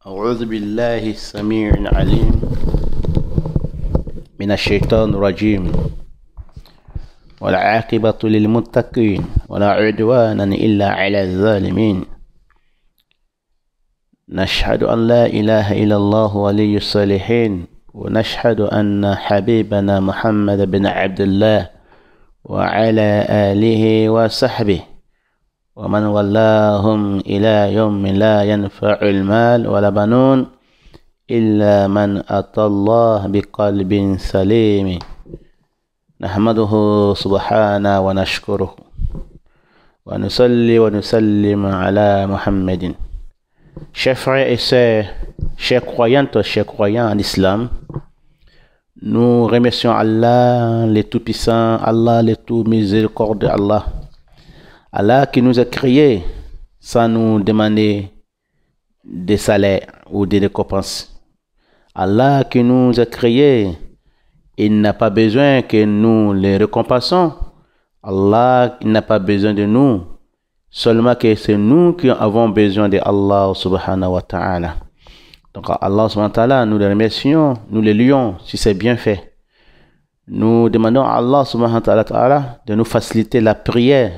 أعوذ بالله السميع العليم من الشيطان الرجيم والعاقبة للمتقين ولا عدوان إلا على الظالمين نشهد أن لا إله إلا الله ولي الصالحين ونشهد أن حبيبنا محمد بن عبد الله وعلى آله وصحبه ومن ولاهم إلى يوم لا ينفع المال ولا بنون إلا من أتى الله بقلب سليم نحمده سبحانه ونشكره ونصلي ونسلم على محمد. Chers frères et sœurs, chers croyantes, chers croyants en islam, nous remercions Allah, le Tout-Puissant, Allah, le Tout-Miséricordieux, Allah qui nous a créés sans nous demander des salaires ou des récompenses. Allah qui nous a créés, il n'a pas besoin que nous les récompensons. Allah n'a pas besoin de nous. Seulement que c'est nous qui avons besoin de Allah subhanahu wa ta'ala. Donc Allah subhanahu wa ta'ala, nous le remercions, nous le lions si c'est bien fait. Nous demandons à Allah subhanahu wa ta'ala de nous faciliter la prière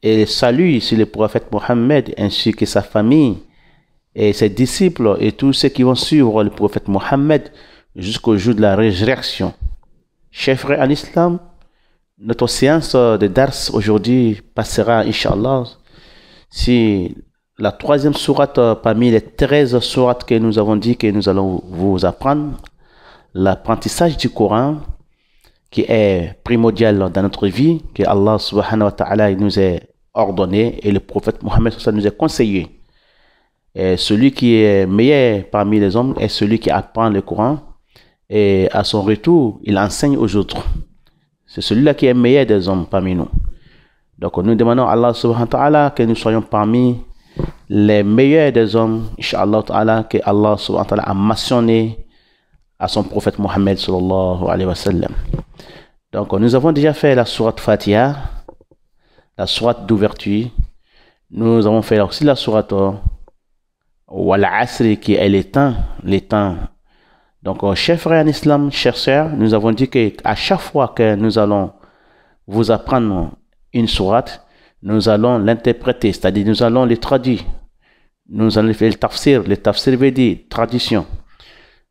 et le salut sur le prophète Mohammed ainsi que sa famille et ses disciples et tous ceux qui vont suivre le prophète Mohammed jusqu'au jour de la résurrection. Chers frères en islam, notre séance de Dars aujourd'hui passera, Inch'Allah, si la troisième sourate parmi les 13 sourates que nous avons dit que nous allons vous apprendre, l'apprentissage du Coran, qui est primordial dans notre vie, que Allah subhanahu wa ta'ala nous a ordonné et le prophète Mohammed nous a conseillé. Et celui qui est meilleur parmi les hommes est celui qui apprend le Coran et à son retour, il enseigne aux autres. C'est celui-là qui est meilleur des hommes parmi nous. Donc nous demandons à Allah subhanahu wa ta'ala que nous soyons parmi les meilleurs des hommes, Inch'Allah ta'ala, que Allah subhanahu wa ta'ala a mentionné à son prophète Mohammed sallallahu alayhi wa sallam. Donc nous avons déjà fait la sourate Fatiha, la sourate d'ouverture. Nous avons fait aussi la sourate Wal Asri qui est les temps. Donc, chers frères en islam, chers sœurs, nous avons dit qu'à chaque fois que nous allons vous apprendre une sourate, nous allons l'interpréter, c'est-à-dire nous allons les traduire. Nous allons faire le tafsir veut dire tradition.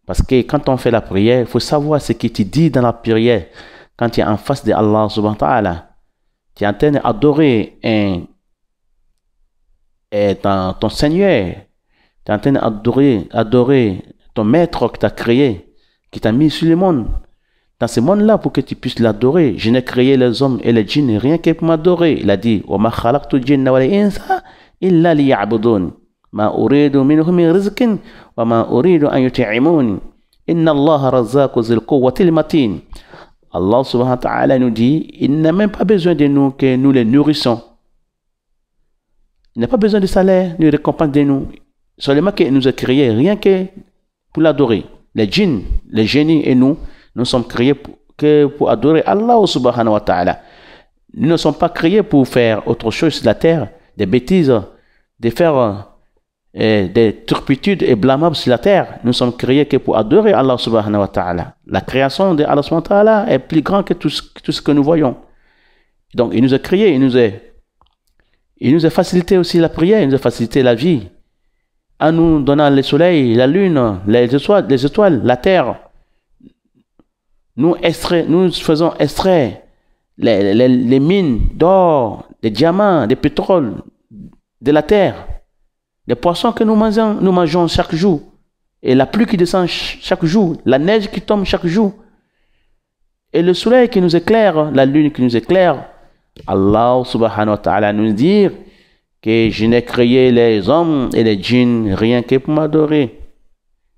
Parce que quand on fait la prière, il faut savoir ce qui te dit dans la prière. Quand tu es en face de Allah subhanahu wa ta'ala, tu es en train d'adorer ton Seigneur, tu es en train d'adorer ton maître qui t'a créé, qui t'a mis sur le monde, dans ce monde-là pour que tu puisses l'adorer. Je n'ai créé les hommes et les djinns rien que pour m'adorer. Il a dit وَمَا خَلَقْتُ الْجِنَّ وَالْإِنسَ إِلَّا لِيَعْبُدُونِ مَا أُرِيدُ مِنْهُمْ مِنْ رِزْقٍ وَمَا أُرِيدُ أَنْ يُطْعِمُونِ إِنَّ اللَّهَ رَزَّاقُ ذِي الْقُوَّةِ الْمَتِينِ. Allah subhanahu wa ta'ala nous dit, il n'a même pas besoin de nous que nous les nourrissons. Il n'a pas besoin de salaire, ni de récompense de nous. Seulement qu'il nous a créé rien que pour l'adorer. Les djinns, les génies et nous sommes créés que pour adorer Allah subhanahu wa ta'ala. Nous ne sommes pas créés pour faire autre chose sur la terre, des bêtises, de faire des turpitudes et blâmables sur la terre. Nous sommes créés que pour adorer Allah subhanahu wa ta'ala. La création de Allah subhanahu wa ta'ala est plus grande que tout ce que nous voyons. Donc il nous a créés, il nous a facilité aussi la prière, il nous a facilité la vie. En nous donnant le soleil, la lune, les étoiles, la terre. Nous faisons extraire les mines d'or, des diamants, des pétroles, de la terre, des poissons que nous mangeons chaque jour, et la pluie qui descend chaque jour, la neige qui tombe chaque jour, et le soleil qui nous éclaire, la lune qui nous éclaire. Allah subhanahu wa ta'ala nous dit que je n'ai créé les hommes et les djinns rien que pour m'adorer.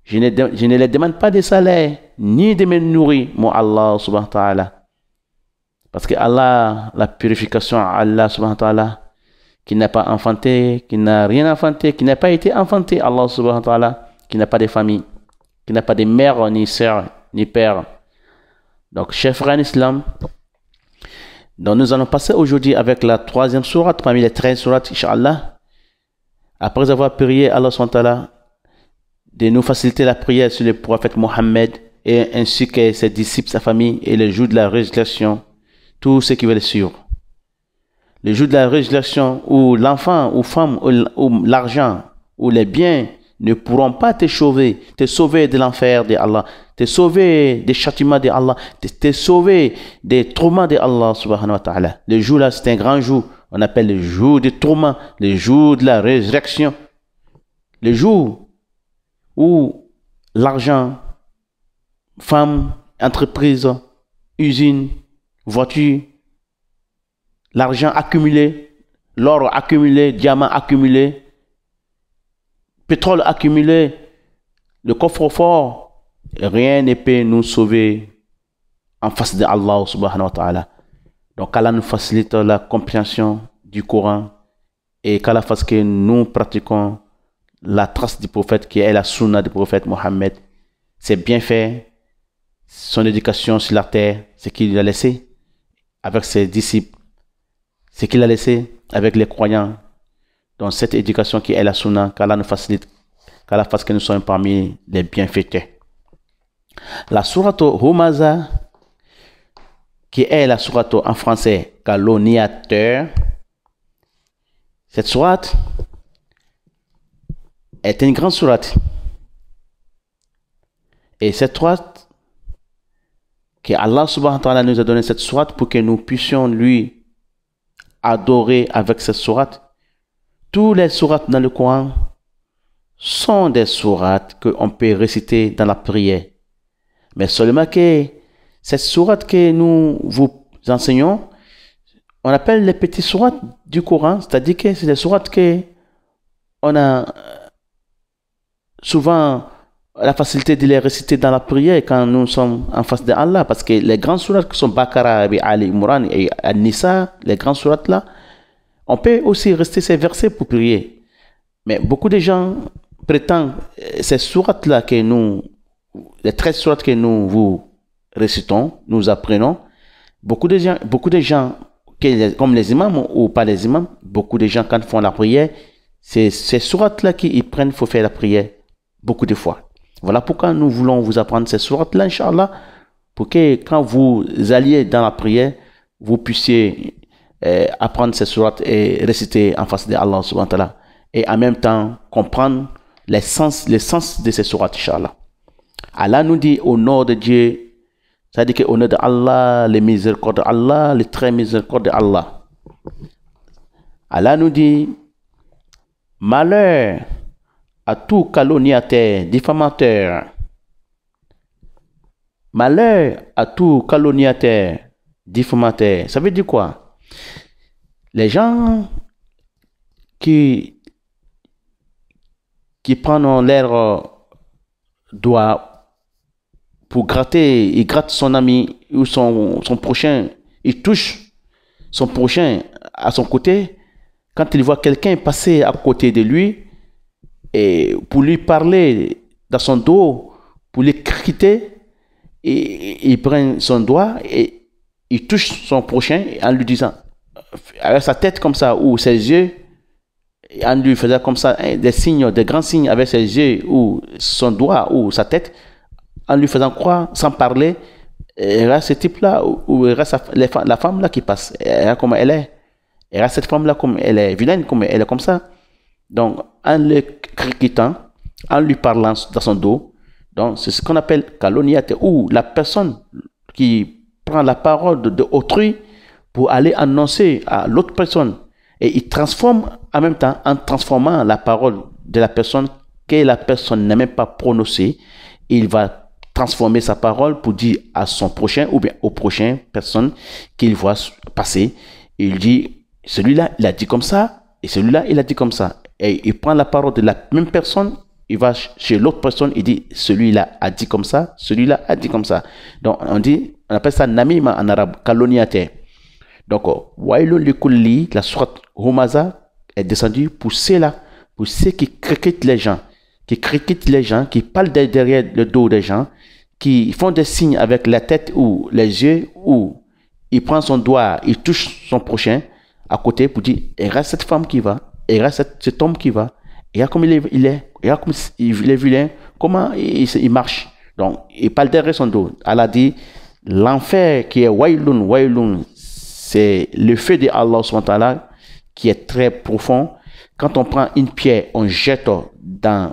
Je ne les demande pas de salaire, ni de me nourrir, mon Allah subhanahu wa ta'ala. Parce que Allah, la purification à Allah subhanahu wa ta'ala, qui n'a pas enfanté, qui n'a rien enfanté, qui n'a pas été enfanté, Allah subhanahu wa ta'ala, qui n'a pas de famille, qui n'a pas de mère, ni sœur, ni père. Donc, chers frères en islam, donc nous allons passer aujourd'hui avec la troisième sourate, parmi les 13 sourates, Inch'Allah. Après avoir prié Allah subhanahu wa ta'ala de nous faciliter la prière sur le prophète Mohammed et ainsi que ses disciples, sa famille et le jour de la résurrection, tous ceux qui veulent le suivre. Le jour de la résurrection où l'enfant ou femme ou l'argent ou les biens ne pourront pas te sauver de l'enfer de Allah, te sauver des châtiments de Allah, te sauver des tourments de Allah subhanahu wa ta'ala. Le jour là, c'est un grand jour. On appelle le jour des tourments, le jour de la résurrection. Le jour où l'argent, femme, entreprise, usine, voiture, l'argent accumulé, l'or accumulé, diamant accumulé, pétrole accumulé, le coffre-fort, rien ne peut nous sauver en face de Allah subhanahu wa ta'ala. Donc Allah nous facilite la compréhension du Coran et qu'Allah fasse que nous pratiquons la trace du prophète qui est la sunna du prophète Mohammed. C'est bien fait, son éducation sur la terre, ce qu'il a laissé avec ses disciples, ce qu'il a laissé avec les croyants. Donc cette éducation qui est la sunna, qu'Allah nous facilite, qu'Allah fasse que nous soyons parmi les bienfaiteurs. La sourate Humaza, qui est la sourate en français calomniateur, cette sourate est une grande sourate. Et cette sourate, que Allah subhanahu wa ta'ala nous a donné cette sourate pour que nous puissions lui adorer avec cette sourate. Tous les sourates dans le Coran sont des sourates qu'on peut réciter dans la prière. Mais seulement que cette sourate que nous vous enseignons, on appelle les petits sourates du Coran, c'est-à-dire que c'est des sourates que on a souvent la facilité de les réciter dans la prière quand nous sommes en face de Allah, parce que les grandes sourates qui sont Baqara, Ali Imran et An-Nisa, les grandes sourates là, on peut aussi rester ces versets pour prier. Mais beaucoup de gens prétendent ces sourates là que nous, les 13 sourates que nous vous récitons, nous apprenons, beaucoup de gens comme les imams ou pas les imams, beaucoup de gens quand ils font la prière, c'est ces sourates là qu'ils prennent pour faire la prière beaucoup de fois. Voilà pourquoi nous voulons vous apprendre ces sourates là, Inch'Allah, pour que quand vous alliez dans la prière, vous puissiez apprendre ces sourates et réciter en face de Allah subhanahu wa ta'ala, et en même temps comprendre les sens de ces sourates, Inch'Allah. Allah nous dit au nom de Dieu, c'est-à-dire qu'au nom de Allah, les miséricordes d'Allah, les très miséricordes d'Allah. Allah nous dit, malheur à tout calomniateur, diffamateur. Malheur à tout calomniateur, diffamateur. Ça veut dire quoi? Les gens qui prennent leur doigt pour gratter, il gratte son ami ou son prochain, il touche son prochain à son côté, quand il voit quelqu'un passer à côté de lui, et pour lui parler dans son dos, pour lui critiquer, et il prend son doigt et il touche son prochain en lui disant, avec sa tête comme ça, ou ses yeux, en lui faisant comme ça, des signes, des grands signes avec ses yeux, ou son doigt, ou sa tête, en lui faisant croire, sans parler, il y a ce type-là, ou il y a la femme-là qui passe, il y a comme elle est. Il y a cette femme-là comme elle est vilaine, comme elle est comme ça. Donc, en le critiquant, en lui parlant dans son dos, donc c'est ce qu'on appelle calomniateur, ou la personne qui prend la parole de autrui pour aller annoncer à l'autre personne, et il transforme en même temps, en transformant la parole de la personne que la personne n'a même pas prononcée, il va transformer sa parole pour dire à son prochain ou bien aux prochaines personnes qu'il voit passer. Il dit, celui-là, il a dit comme ça, et celui-là, il a dit comme ça. Et il prend la parole de la même personne, il va chez l'autre personne, il dit, celui-là a dit comme ça, celui-là a dit comme ça. Donc, on appelle ça namima en arabe, calomniateur. Donc, Wailul likulli, la sourate Humaza est descendue pour ceux-là, pour ceux qui critiquent les gens, qui parlent derrière le dos des gens, qui font des signes avec la tête ou les yeux, ou il prend son doigt, il touche son prochain à côté pour dire, il reste cette femme qui va, il reste cet homme qui va, Regarde comme il est, regarde comme il est vilain, comment il marche. Donc, il parle derrière son dos. Allah dit, l'enfer qui est wailun, wailun, c'est le feu de Allah subhanahu wa ta'ala qui est très profond. Quand on prend une pierre, on jette dans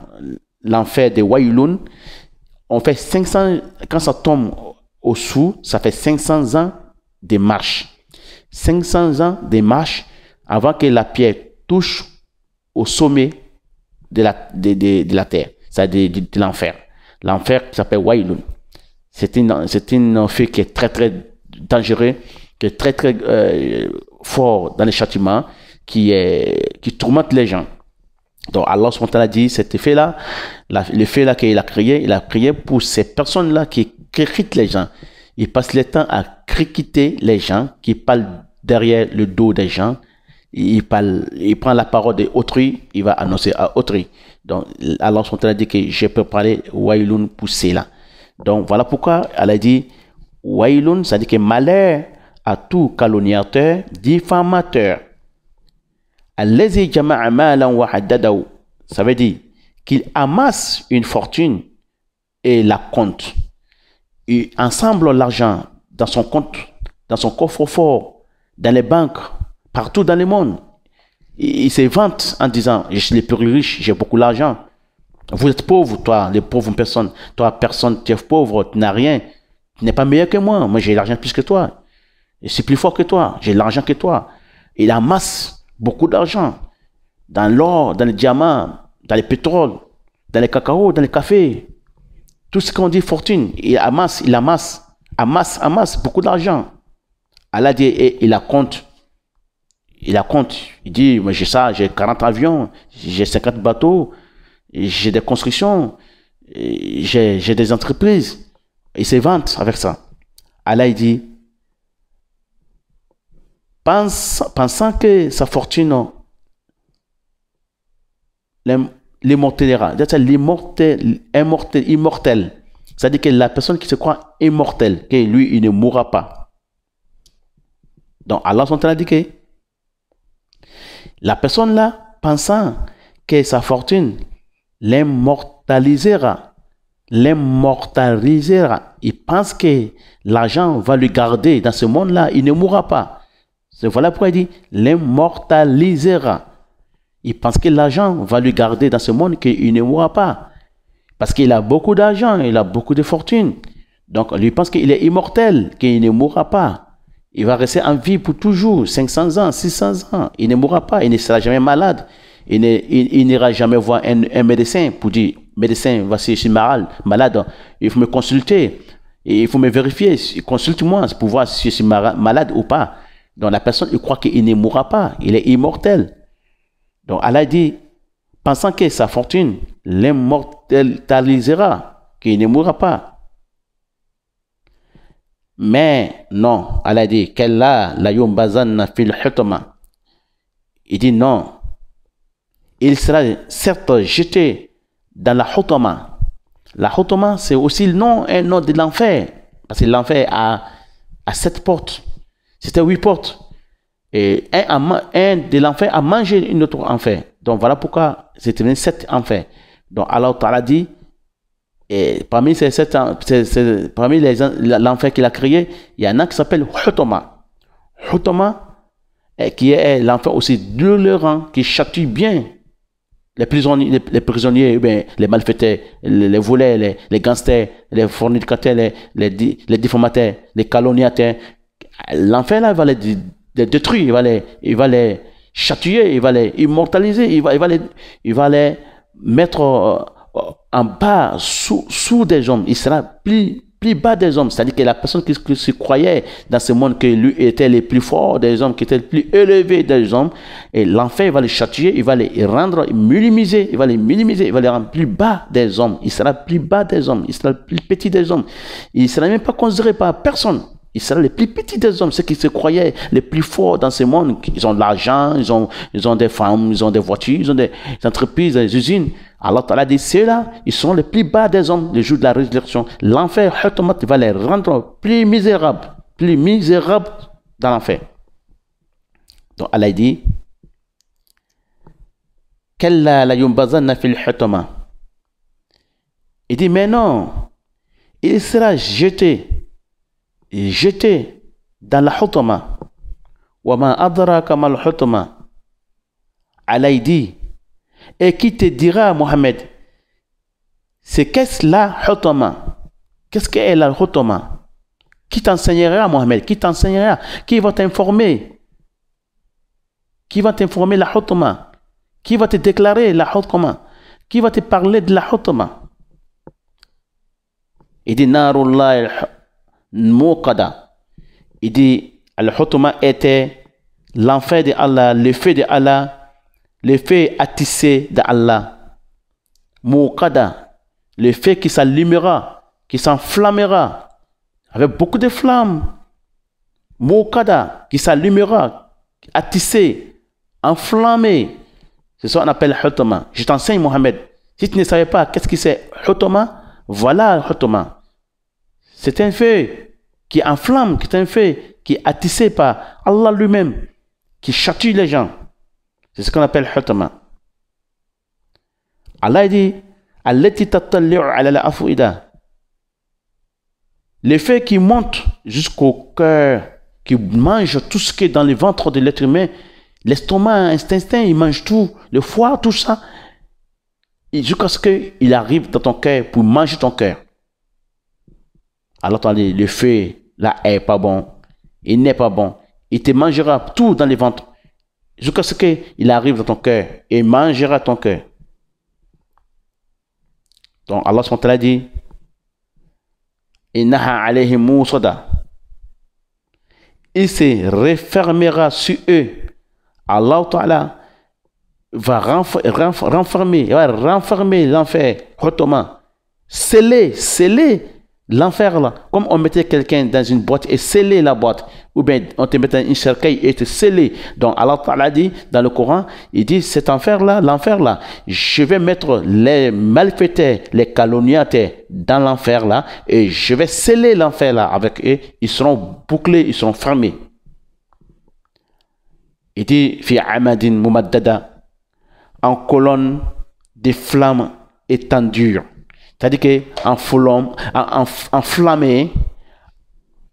l'enfer de wailun, on fait 500, quand ça tombe au-dessous, ça fait 500 ans de marche. 500 ans de marche avant que la pierre touche au sommet de la terre, c'est-à-dire de l'enfer. L'enfer s'appelle wailun. C'est un feu qui est très très dangereux, qui est très très fort dans les châtiments, qui tourmente les gens. Donc Allah subhanahu wa ta'ala dit, cet effet-là, le fait-là qu'il a créé pour ces personnes-là qui critiquent les gens. Il passe le temps à critiquer les gens, qui parlent derrière le dos des gens. Il prend la parole d'autrui, il va annoncer à autrui. Donc Allah subhanahu wa ta'ala dit que je peux parler wailun pour cela. Donc voilà pourquoi elle a dit wailun, ça dit que malheur à tout calomniateur, diffamateur. Allazi jama'a malan wa haddadahu. Ça veut dire qu'il amasse une fortune et la compte. Il ensemble l'argent dans son compte, dans son coffre-fort, dans les banques, partout dans le monde. Il se vante en disant, je suis le plus riche, j'ai beaucoup d'argent. Vous êtes pauvre, toi, les pauvres personnes. Toi, personne, tu es pauvre, tu n'as rien. Tu n'es pas meilleur que moi. Moi, j'ai l'argent plus que toi. Je suis plus fort que toi. J'ai l'argent que toi. Il amasse beaucoup d'argent. Dans l'or, dans les diamants, dans les pétroles, dans les cacao, dans les cafés. Tout ce qu'on dit fortune, il amasse beaucoup d'argent. Allah dit, et il la compte. Il la compte. Il dit, moi j'ai ça, j'ai 40 avions, j'ai 50 bateaux, j'ai des constructions, j'ai des entreprises. Il se vante avec ça. Allah il dit, pensant que sa fortune l'immortellera, immortel. C'est-à-dire que la personne qui se croit immortelle, que lui, il ne mourra pas. Donc Allah a dit que la personne là, pensant que sa fortune l'immortalisera, il pense que l'argent va lui garder dans ce monde-là, il ne mourra pas. Voilà pourquoi il dit l'immortalisera. Il pense que l'argent va lui garder dans ce monde, qu'il ne mourra pas. Parce qu'il a beaucoup d'argent, il a beaucoup de fortune. Donc, lui pense qu'il est immortel, qu'il ne mourra pas. Il va rester en vie pour toujours, 500 ans, 600 ans. Il ne mourra pas, il ne sera jamais malade. Il n'ira jamais voir un médecin pour dire, médecin, voici, je suis malade, il faut me consulter, il faut me vérifier, consulte-moi pour voir si je suis malade ou pas. Donc, la personne, il croit qu'il ne mourra pas, il est immortel. Donc Allah dit, pensant que sa fortune l'immortalisera, qu'il ne mourra pas. Mais non, Allah dit, Kalla la yumbazanna fil hutama. Il dit non, il sera certes jeté dans la hutama. La hutama, c'est aussi un nom de l'enfer. Parce que l'enfer a 7 portes. C'était 8 portes. Et un de l'enfer a mangé une autre enfer. Donc voilà pourquoi c'est devenu 7 enfers. Donc Allah Ta'ala dit, et parmi ces 7 parmi l'enfer qu'il a créé, il y en a qui s'appelle Hutama. Hutama, qui est l'enfer aussi douloureux, qui châtie bien les prisonniers, les malfaiteurs, les voleurs, les gangsters, les fornicateurs, les diffamateurs, les calomniateurs. L'enfer là, il va les détruire, il va les châtier, il va les immortaliser, il va les mettre en bas, sous des hommes. Il sera plus bas des hommes. C'est-à-dire que la personne qui se croyait dans ce monde que lui était le plus fort des hommes, qui était le plus élevé des hommes, et l'enfer va les châtier, il va les rendre minimiser, il va les rendre plus bas des hommes. Il sera plus bas des hommes, il sera plus petit des hommes. Il ne sera même pas considéré par personne. Ils seront les plus petits des hommes, ceux qui se croyaient les plus forts dans ce monde. Ils ont de l'argent, ils ont des femmes, ils ont des voitures, ils ont des entreprises, des usines. Allah Ta'ala dit, ceux-là, ils seront les plus bas des hommes le jour de la résurrection. L'enfer, va les rendre plus misérables dans l'enfer. Donc Allah dit, Kalla la yumbazanna fil hutama. Il dit, mais non, il sera jeté dans la hutama. Wa ma adraka mal hutama. Allah il dit, et qui te dira, Mohammed, c'est qu'est-ce la hutama? Qu'est-ce qu'est la hutama? Qui t'enseignera, Mohammed? Qui t'enseignera? Qui va t'informer? Qui va t'informer la hutama? Qui va te déclarer la hutama? Qui va te parler de la hutama? Il dit, Narullah al-Muqada. Il dit, al-hutama était l'enfer de Allah, le feu de Allah, le feu attissé d'Allah. Muqada, le feu qui s'allumera, qui s'enflammera, avec beaucoup de flammes. Muqada, qui s'allumera, attissé, enflammé. C'est ça qu'on appelle hutama. Je t'enseigne, Mohammed. Si tu ne savais pas qu'est-ce que c'est hutama, voilà hutama. C'est un feu qui enflamme, qui est un feu qui est attissé par Allah lui-même, qui chatouille les gens. C'est ce qu'on appelle hutama. Allah dit, allati tatalli'u ala al-af'ida. Le feu qui monte jusqu'au cœur, qui mange tout ce qui est dans le ventre de l'être humain, l'estomac, l'instinct, il mange tout, le foie, tout ça, jusqu'à ce qu'il arrive dans ton cœur pour manger ton cœur. Alors, le feu, là, est pas bon, il n'est pas bon. Il te mangera tout dans le ventre, jusqu'à ce qu'il arrive dans ton cœur et mangera ton cœur. Donc, Allah SWT dit, Innaha alayhim musada. Il se refermera sur eux. Allah Ta'ala va renfermer l'enfer, hutama, sceller l'enfer là, comme on mettait quelqu'un dans une boîte et sceller la boîte, ou bien on te mettait une cercueil et te sceller. Donc Allah Ta'ala dit dans le Coran, il dit cet enfer là, l'enfer là, je vais mettre les malfaiteurs, les calomniateurs dans l'enfer là, et je vais sceller l'enfer là avec eux, ils seront bouclés, ils seront fermés. Il dit fi amadin mumaddada, en colonne de flammes étendues. C'est-à-dire qu'enflammé,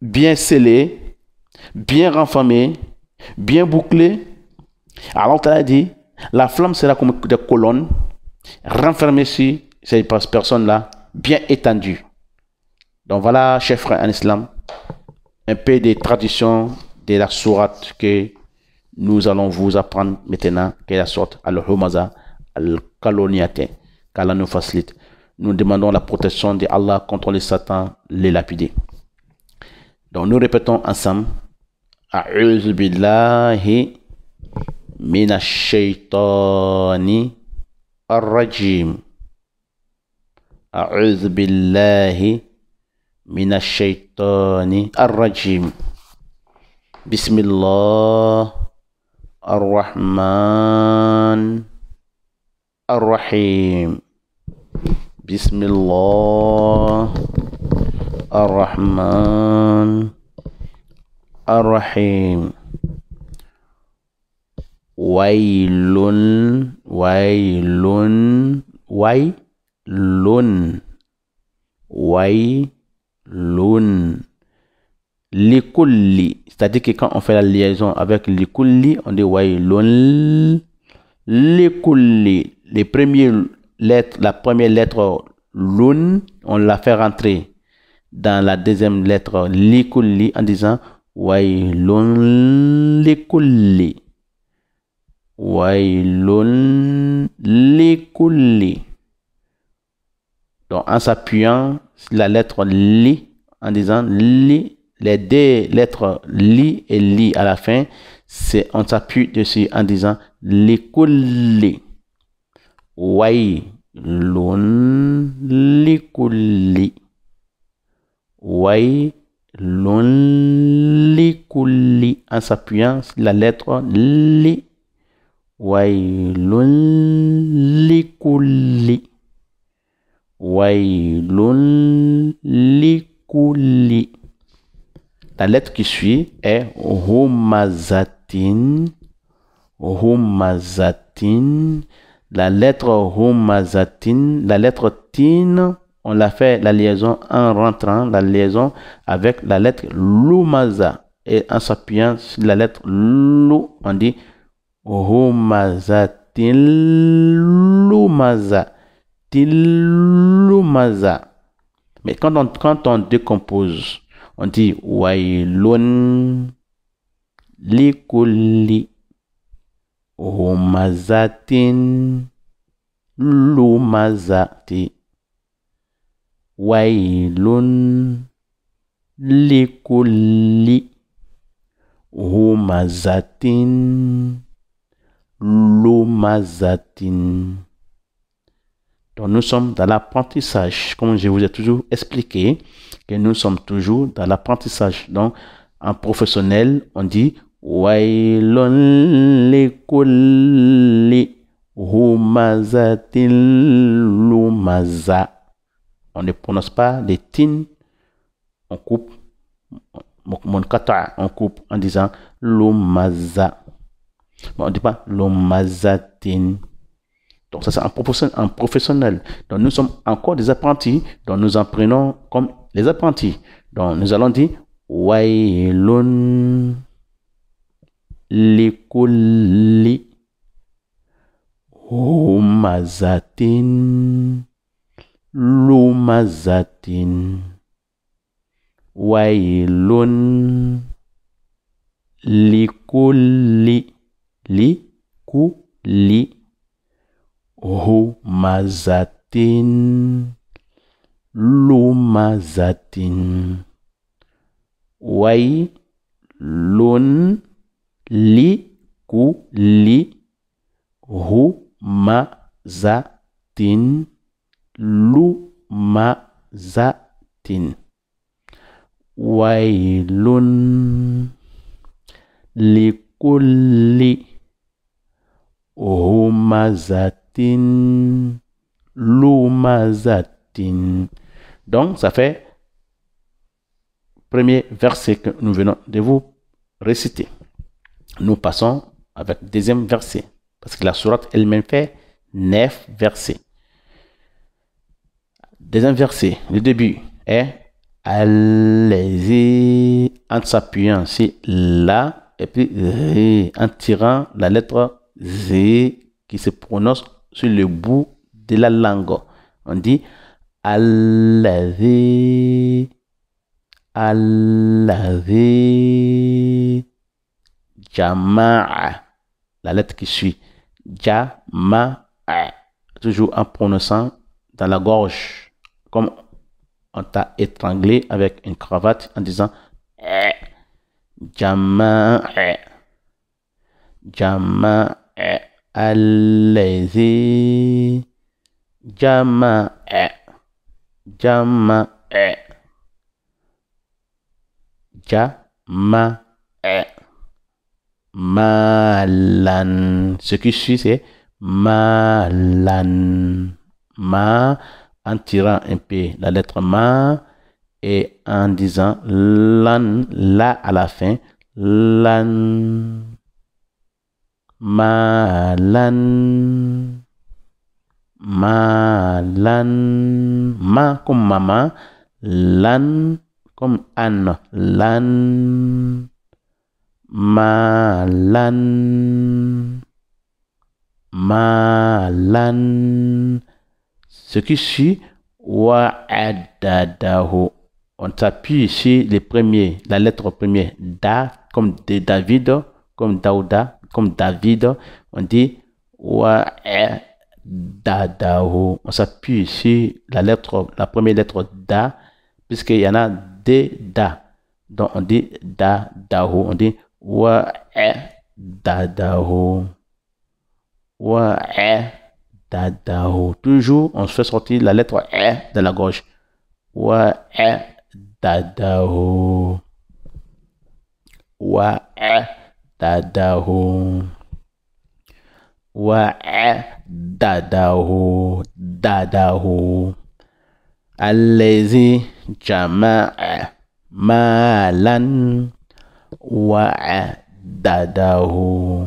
bien scellé, bien renfermé, bien bouclé. Alors, tu as dit, la flamme sera comme des colonnes renfermées sur ces personnes-là, bien étendues. Donc voilà, chers frères en islam, un peu des traditions de la sourate que nous allons vous apprendre maintenant, qui est la sourate Al-Humaza, Al-Kaloniyate, qu'Allah nous facilite. Nous demandons la protection de Allah contre les satans, les lapidés. Donc nous répétons ensemble. A'udhu billahi minash shaitani ar-rajim. A'udhu billahi minash shaitani ar-rajim. Bismillah ar-Rahman ar-Rahim. Bismillah ar-Rahman ar-Rahim. Wailun likulli, c'est-à-dire que quand on fait la liaison avec likulli, on dit wailun likulli. Les premières lettres, la première lettre lun, on la fait rentrer dans la deuxième lettre likulli en disant wailun likulli. Wailun likulli. Donc en s'appuyant sur la lettre li, en disant li, les deux lettres li et li à la fin, on s'appuie dessus en disant likulli. Wailun likulli. Wailun likulli. En s'appuyant sur la lettre li. Wailun likulli. Wailun likulli. La lettre qui suit est humazatin. Humazatin. la lettre humazatin, la lettre tin, on l'a fait la liaison en rentrant, la liaison avec la lettre lumaza. Et en s'appuyant sur la lettre lou, on dit humazatin lumaza. Tilumaza. Mais quand on décompose, on dit wailun likulli humazatin lumazati. Wailun likulli humazatin lumazatin. Donc nous sommes dans l'apprentissage, comme je vous ai toujours expliqué, que nous sommes toujours dans l'apprentissage. Donc en professionnel, on dit wailun likulli humazatin lumaza. On ne prononce pas les tin, on coupe, mon kata, on coupe en disant lumaza. Bon, on ne dit pas lumazatin. Donc ça c'est en professionnel. Donc nous sommes encore des apprentis. Donc nous en prenons comme les apprentis. Donc nous allons dire wailun likulli humazatin lumazatin. Wailun likulli humazatin lumazatin. Wailun likulli humazatin lumazatin. Wailun likulli humazatin lumazatin. Donc ça fait premier verset que nous venons de vous réciter. Nous passons avec deuxième verset parce que la sourate elle-même fait 9 versets. Deuxième verset, le début est allez-y en s'appuyant sur la et puis en tirant la lettre Z qui se prononce sur le bout de la langue. On dit allez-y, allez-y, jama'a, la lettre qui suit, jama'a, toujours en prononçant dans la gorge, comme on t'a étranglé avec une cravate en disant jama'a, jama'a, allez-y, jama'a, jama'a, jama'a, malan. Ce qui suit c'est malan, ma, en tirant un peu la lettre ma et en disant lan, la à la fin, lan, malan, malan, ma comme maman, lan comme Anne, lan, malan, malan. Ce qui suit, wa'adadahu. On s'appuie sur les premiers, la lettre première, da, comme de David, comme Daouda, comme David. On dit wa'adadahu. On s'appuie sur la première lettre da, puisqu'il y en a des da. Donc on dit da, dahu. On dit wa'adadahu. Dadahu. Toujours, on se fait sortir la lettre E de la gauche. Dadahu. Dadahu. Dadahu. Dadahu. Allez-y, jama'a, malan, dadahu.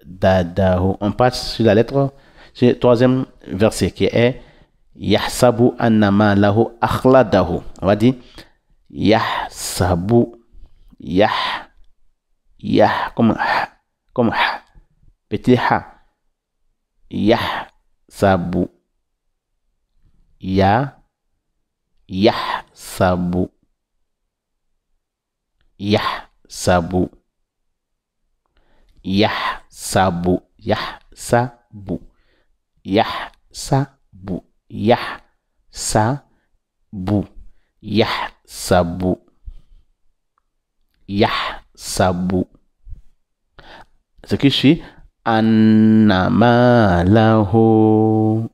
dadahu. On passe sur la lettre, sur le troisième verset qui est yahsabu anna malahu akhladahu. On va dire yahsabu, comme petit ha. Yahsabu, yahsabu, yahsabu, yahsabu, yahsabu, yahsabu, yahsabu, yahsabu, yahsabu. Ce qui suit, anna malahu,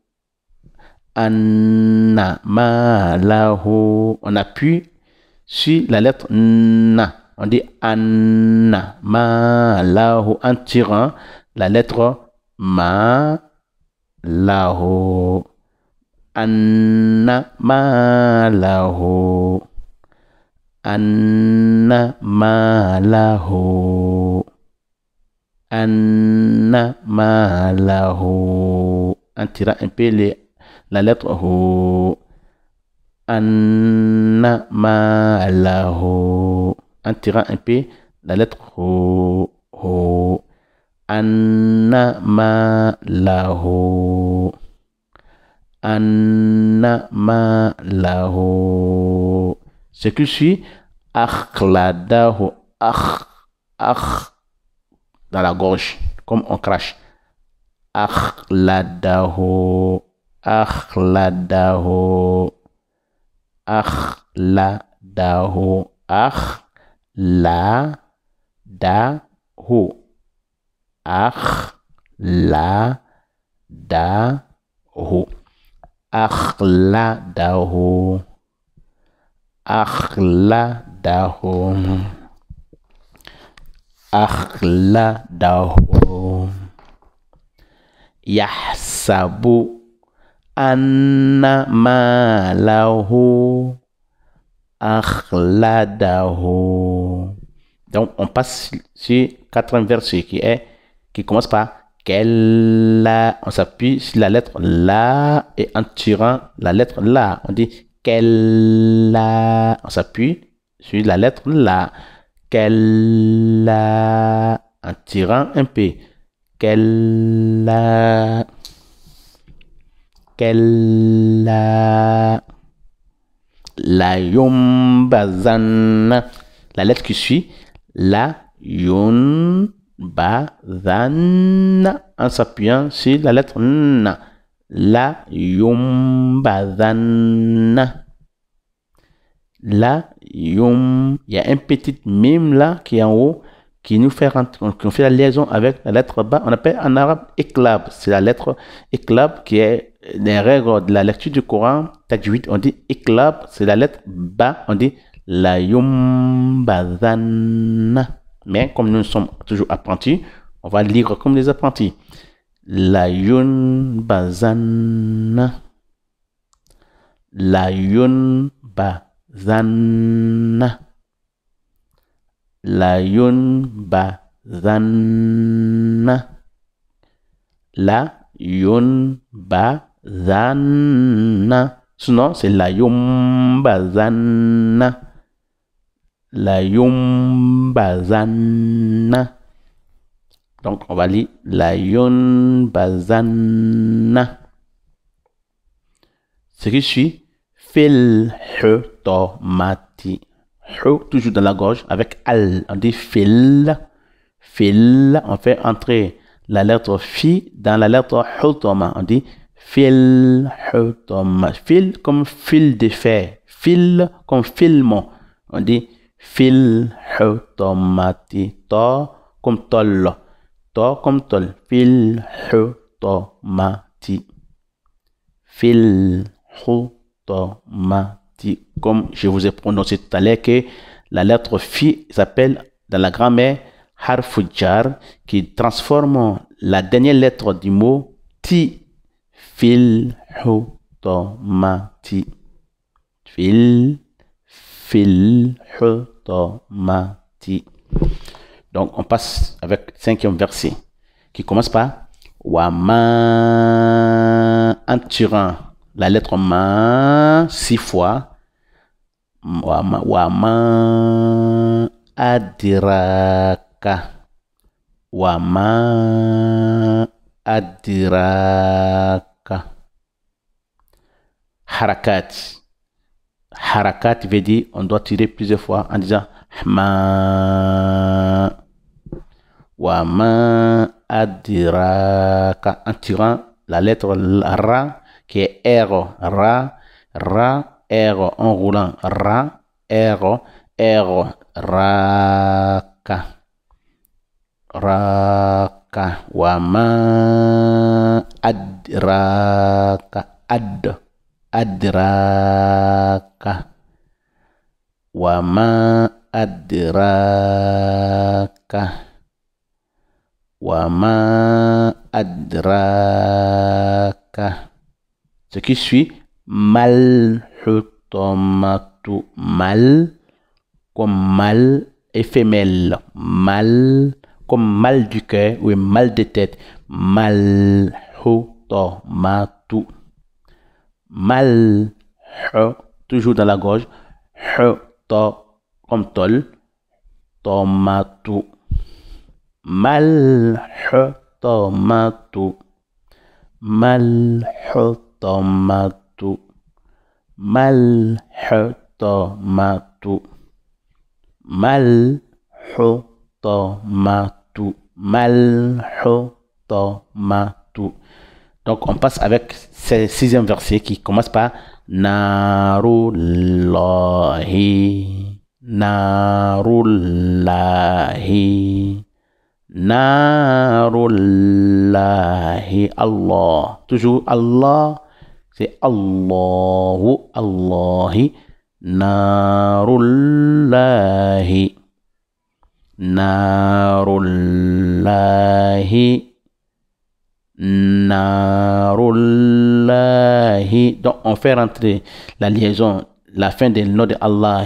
anna malahu. On appuie sur la lettre na. On dit anna malahu en tirant la lettre ma lahu. Anna malahu, anna malahu, anna malahu. En tirant un peu la lettre hu. Anna malahu. En tirant un peu la lettre hu. Anna malahu, anna malahu. Ce qui suit, akhladahu, dans la gorge, comme on crache. Akhladahu, akhladahu, akhladahu, akhladahu, akhladahu, akhladahu, akhladahu, akhladahu. Yahsabu anna malahu akhladahu. Donc on passe sur quatrième verset qui commence par kella. On s'appuie sur la lettre la et en tirant la lettre la, on dit kella. On s'appuie sur la lettre la, kella, en tirant un peu. Kella, kella, la yumbazanna. La lettre qui suit, la yumbazanna, en s'appuyant sur la lettre na. La yumbazanna. La yum. Il y a un petit mime là qui est en haut, qui nous fait la liaison avec la lettre ba. On appelle en arabe iklab. C'est la lettre iklab qui est les règles de la lecture du Coran. Tajwid, on dit iklab, c'est la lettre ba. On dit la yumbazanna. Mais comme nous sommes toujours apprentis, on va lire comme les apprentis. La yumbazanna. La yumbazanna. La yumbazanna. La yumbazanna. Sinon, c'est la yumbazanna. La yumbazanna. Donc, on va lire la yumbazanna. Ce qui suit, fil hutomati. Toujours dans la gorge avec al. On dit fil. Fil. On fait entrer la lettre fi dans la lettre hutoma. On dit fil hutoma. Fil comme fil de fer. Fil comme filmon. On dit fil hutomati. To comme tol. To comme tol. Fil hutomati. Fil hutomati. Comme je vous ai prononcé tout à l'heure que la lettre fi s'appelle dans la grammaire harfujar, qui transforme la dernière lettre du mot ti. Fil hutomati. Fil hutomati. Donc on passe avec le cinquième verset qui commence par Wama, en tirant la lettre Ma 6 fois. Wama adraka. Wama adraka. Harakat. Harakat veut dire on doit tirer plusieurs fois en disant Ma. Wama adraka, en tirant la lettre Ra qui est R. Ra, R en roulant. Ra, R, Raka. Raka. Wama adraka. Adraka. Wama adraka. Wama adraka. Ce qui suit, malhutomatu. Mal, comme mal éphémère. Mal, comme mal du cœur ou mal de tête. Malhutomatu. Mal, toujours dans la gorge. Comme tol. Tomatu. Malhutomatu. Malhutomatu. Malhutomatu. Malhutomatu. Malhutomatu. Donc on passe avec ce 6e verset qui commence par Narullahi. Narullahi. Narullahi. Allah. Toujours Allah. C'est Allahu. Allahi. Narullahi. Narullahi. Narullahi. Donc on fait rentrer la liaison, la fin des noms de Allah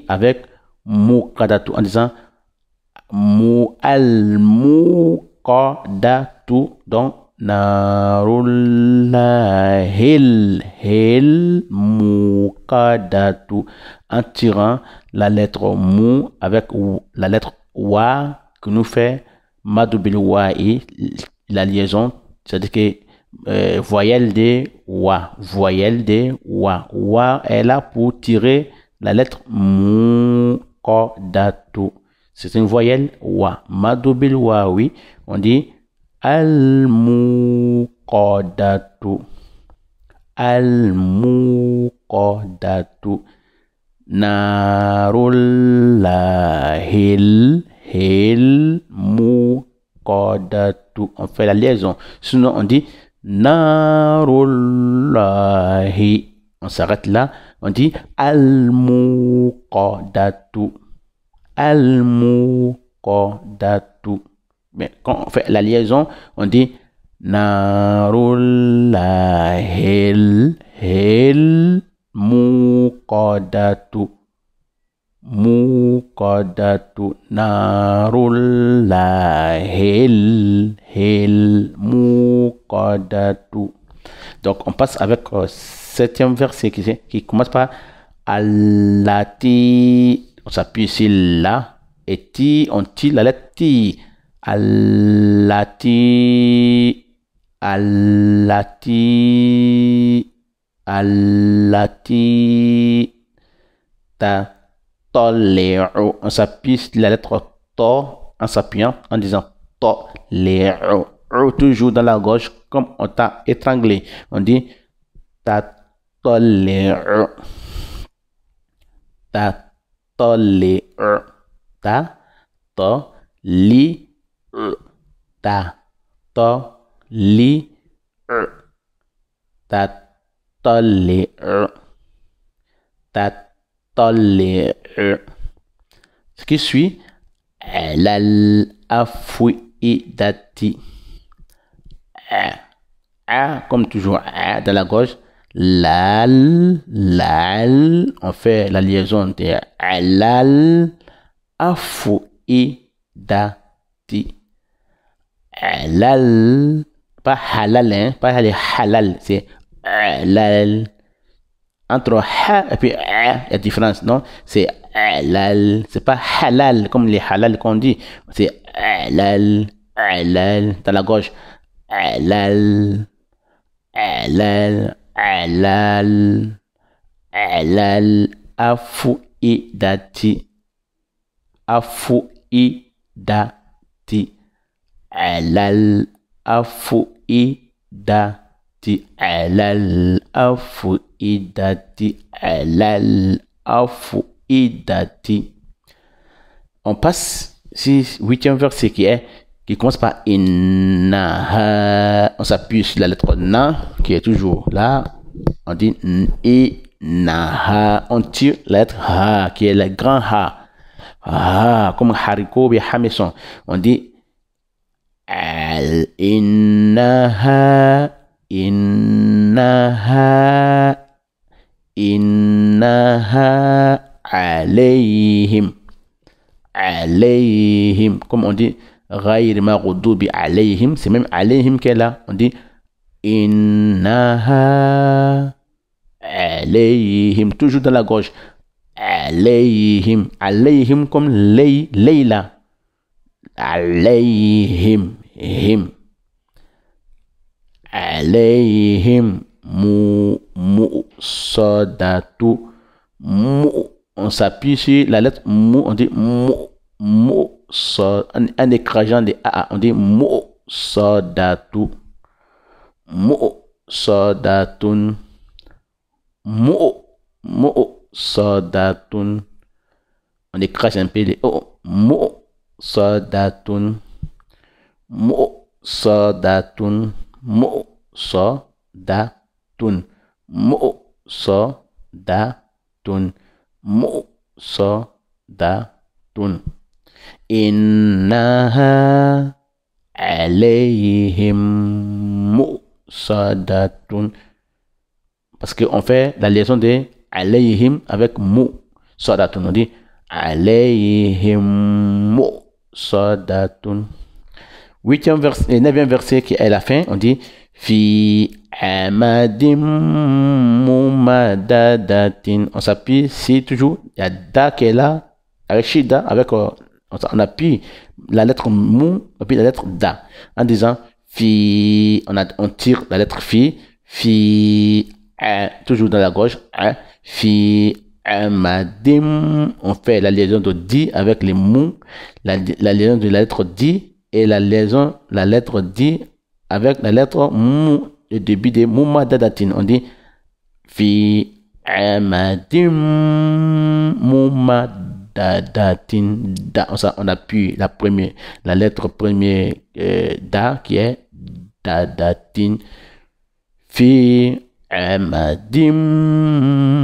avec muqaddatu en disant al-muqaddatu. Donc narullahil muqaddatu en tirant la lettre mu avec la lettre wa que nous fait madoubil wa'i, la liaison, c'est-à-dire que voyelle de wa, voyelle de wa. Wa est là pour tirer la lettre muqaddatu. C'est une voyelle wa. Madoubil wa, oui, on dit al-muqaddatu. Al-muqaddatu. Narullahil muqaddatu. On fait la liaison. Sinon, on dit Narullahi. On s'arrête là. On dit al-muqaddatu. Al-muqaddatu. Mais quand on fait la liaison, on dit Narullahil muqaddatu. Muqaddatu. Narullahil muqaddatu. Donc on passe avec 7e verset qui commence par Allati. On s'appuie ici là et ti, on tire la lettre ti. Allati. Allati. Allati. Ta. Toli'u. On s'appuie sur la lettre to en s'appuyant en disant toli'u. Toujours dans la gauche comme on t'a étranglé. On dit ta toli'u. Ta toli'u. Ta toli'u. Ta toli'u. Ta toli'u. Ta toli'u. Ce qui suit, lal afouidati. Comme toujours, dans la gauche. Lal, on fait la liaison de lal afouidati. halal, pas halal, hein, pas halal, c'est halal. Entre ha et puis il y a différence, non? C'est halal, c'est pas halal comme les halal qu'on dit, c'est halal, halal, dans la gauche, halal, halal, halal, halal, afuidati, afuidati, halal, afuidati, halal, afuidati, halal, afuidati. On passe sur huitième verset qui commence par inna. On s'appuie sur la lettre na qui est toujours là. On dit inna. On tire la lettre ha qui est le grand ha. Ha comme haricot et hameçon. On dit al innaha innaha innaha alayhim alayhim, comme on dit ghayr maghdubi alayhim, c'est même alayhim qui est là. On dit innaha alayhim, toujours dans la gauche, alayhim, alayhim comme layla, alayhim, him, alayhim musadatu, on s'appuie sur la lettre mu, on dit en écrageant des a, on dit musadatu, musadatun, musadatun, on écrage un peu les o, musadatun, musadatun, musadatun, musadatun, musadatun, innaha alayhim musadatun, parce qu'on fait la liaison de alayhim avec musadatun. On dit alayhim musadatun. Huitième verset, et neuvième verset qui est la fin, on dit fi amadim mumadadatin. On s'appuie, si toujours, il y a da qui est là, avec shida, avec, on appuie la lettre mu, et puis la lettre da, en disant fi, on tire la lettre fi, toujours dans la gauche, fi amadim, on fait la liaison de di avec les mu, la liaison de la lettre di, et la liaison, la lettre di avec la lettre mu, le début de mumadadatin. On dit fi amadim mumadadatin. Da, on appuie la lettre première da qui est dadatin. Fi amadim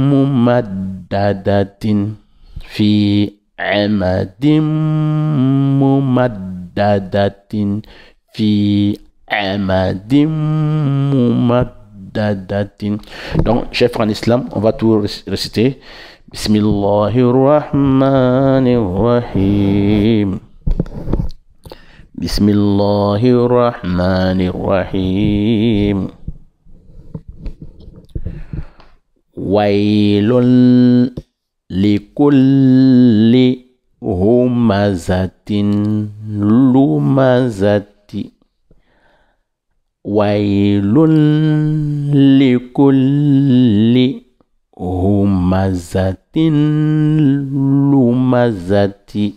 mumadadatin. Fi amadim mumadadatin. Fi amadim mumadadatin. Donc, chers frères en islam, on va tout réciter. Bismillahirrahmanirrahim. Bismillahirrahmanirrahim. Wailun likulli humazatin lumazati. Wailun likulli humazatin lumazati.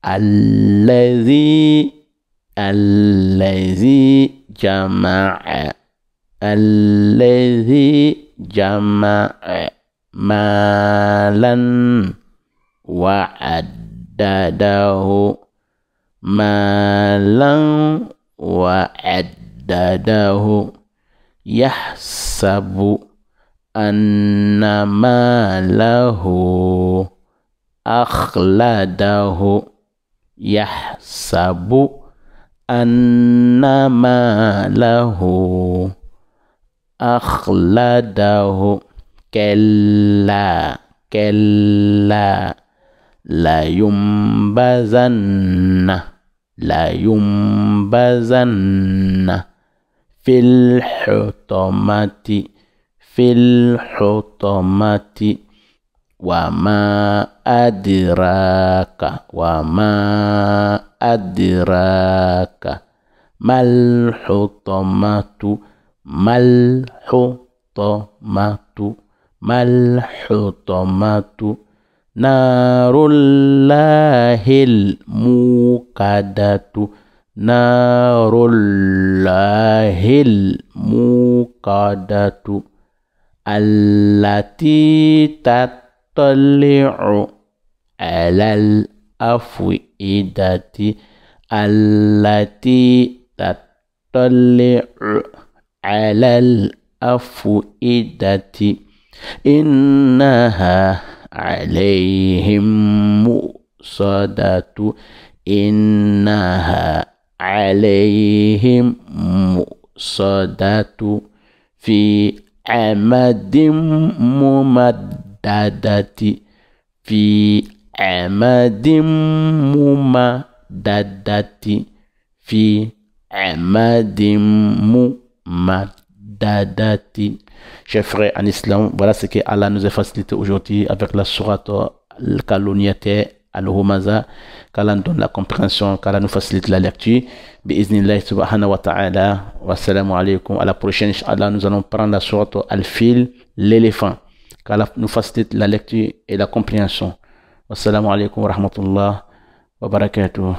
Allazi jama'a. Allazi jama'a malan wa'addadahu. Malan wa'addadahu. Yahsabu anna malahu akhladahu. Yahsabu anna malahu akhladahu. Kalla la yumbazanna لا ينبذن في الحطمة وما أدراك ما الحطمة نار الله الموقدة التي تطلع على الأفئدة إنها عليهم مؤصدة في عمد ممددة. Chers frères en islam, voilà ce que Allah nous a facilité aujourd'hui avec la sourate Al-Kaluniyat Al-Humaza, qu'Allah nous donne la compréhension, qu'Allah nous facilite la lecture. Bi'iznillahi subhanahu wa ta'ala. Wassalamu alaikum. À la prochaine, Inch'Allah, nous allons prendre la sourate Al-Fil, l'éléphant. Qu'Allah nous facilite la lecture et la compréhension. Wassalamu alaikum wa rahmatullah wa barakatuh.